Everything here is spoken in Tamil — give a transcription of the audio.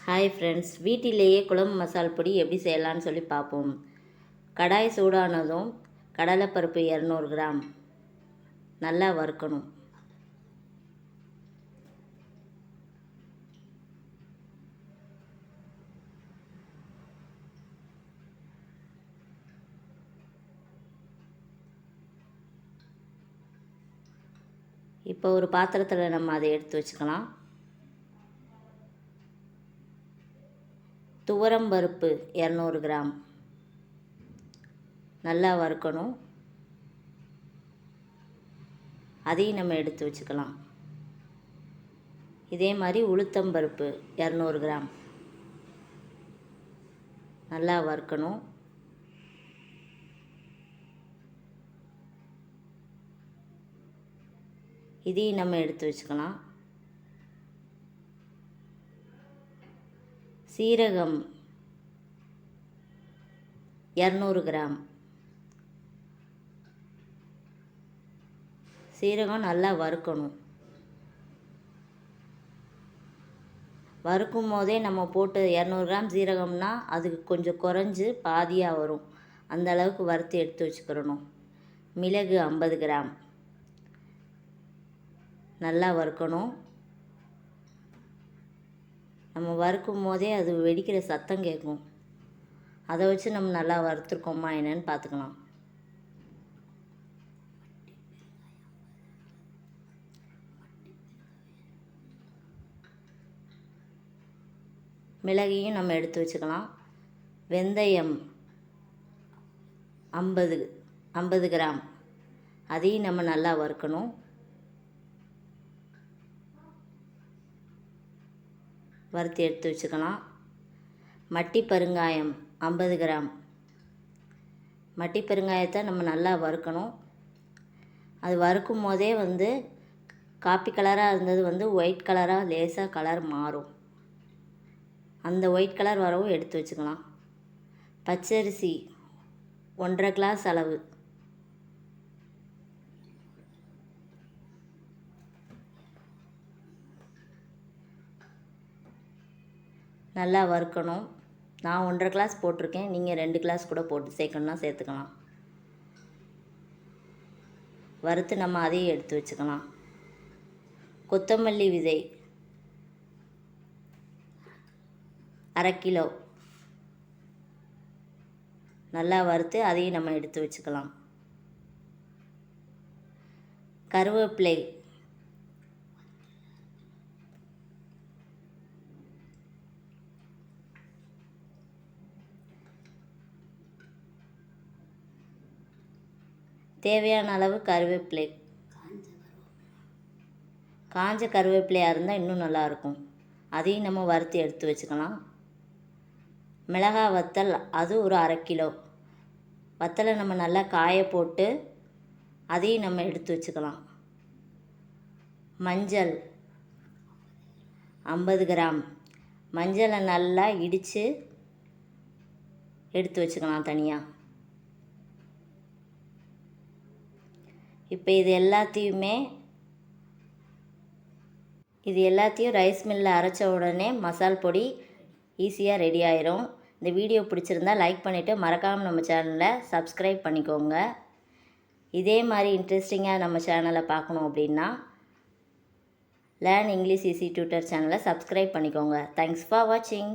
ஹாய் ஃப்ரெண்ட்ஸ், வீட்டிலேயே குழம்பு மசால் பொடி எப்படி செய்யலான்னு சொல்லி பார்ப்போம். கடாய் சூடானதும் கடலைப்பருப்பு 200 கிராம் நல்லா வறுக்கணும். இப்போ ஒரு பாத்திரத்தில் நம்ம அதை எடுத்து வச்சுக்கலாம். துவரம் பருப்பு 200 கிராம் நல்லா வறுக்கணும். அதையும் நம்ம எடுத்து வச்சுக்கலாம். இதே மாதிரி உளுத்தம்பருப்பு 200 கிராம் நல்லா வறுக்கணும். இதையும் நம்ம எடுத்து வச்சுக்கலாம். சீரகம் 200 கிராம் சீரகம் நல்லா வறுக்கணும். வறுக்கும் போதே நம்ம போட்டு 200 கிராம் சீரகம்னா அதுக்கு கொஞ்சம் குறைஞ்சி பாதியாக வரும். அந்த அளவுக்கு வறுத்து எடுத்து வச்சுக்கிறணும். மிளகு 50 கிராம் நல்லா வறுக்கணும். நம்ம வறுக்கும் போதே அது வெடிக்கிற சத்தம் கேட்கும். அதை வச்சு நம்ம நல்லா வறுத்துருக்கோமா என்னன்னு பார்த்துக்கலாம். மிளகையும் நம்ம எடுத்து வச்சுக்கலாம். வெந்தயம் 50 கிராம் அதையும் நம்ம நல்லா வறுக்கணும். வறுத்து எடுத்து வச்சுக்கலாம். மட்டி பெருங்காயம் 50 கிராம் மட்டி பெருங்காயத்தை நம்ம நல்லா வறுக்கணும். அது வறுக்கும் போதே காப்பி கலராக இருந்தது ஒயிட் கலராக லேசாக கலர் மாறும். அந்த ஒயிட் கலர் வரவும் எடுத்து வச்சுக்கலாம். பச்சரிசி 1.5 கிளாஸ் அளவு நல்லா வறுக்கணும். நான் 1.5 கிளாஸ் போட்டிருக்கேன். நீங்கள் 2 கிளாஸ் கூட போட்டு சேர்க்கணும்னா சேர்த்துக்கலாம். வறுத்து நம்ம அதையும் எடுத்து வச்சுக்கலாம். கொத்தமல்லி விதை 1/2 கிலோ நல்லா வறுத்து அதையும் நம்ம எடுத்து வச்சுக்கலாம். கருவேப்பிலை தேவையான அளவு கருவேப்பிலை. காஞ்ச கருவேப்பிலையாக இருந்தால் இன்னும் நல்லாயிருக்கும். அதையும் நம்ம வறுத்து எடுத்து வச்சுக்கலாம். மிளகாய் வத்தல் அது ஒரு 1/2 கிலோ வத்தலை நம்ம நல்லா காய போட்டு அதையும் நம்ம எடுத்து வச்சுக்கலாம். மஞ்சள் 50 கிராம் மஞ்சளை நல்லா இடித்து எடுத்து வச்சுக்கலாம் தனியாக. இப்போ இது எல்லாத்தையும் ரைஸ் மில்லில் அரைச்ச உடனே மசால் பொடி ஈஸியாக ரெடி ஆயிரும். இந்த வீடியோ பிடிச்சிருந்தால் லைக் பண்ணிவிட்டு மறக்காமல் நம்ம சேனலை சப்ஸ்கிரைப் பண்ணிக்கோங்க. இதே மாதிரி இன்ட்ரெஸ்டிங்காக நம்ம சேனலை பார்க்கணும் அப்படின்னா லேர்ன் இங்கிலீஷ் ஈஸி டியூட்டர் சேனலை சப்ஸ்கிரைப் பண்ணிக்கோங்க. தேங்க்ஸ் ஃபார் வாட்சிங்.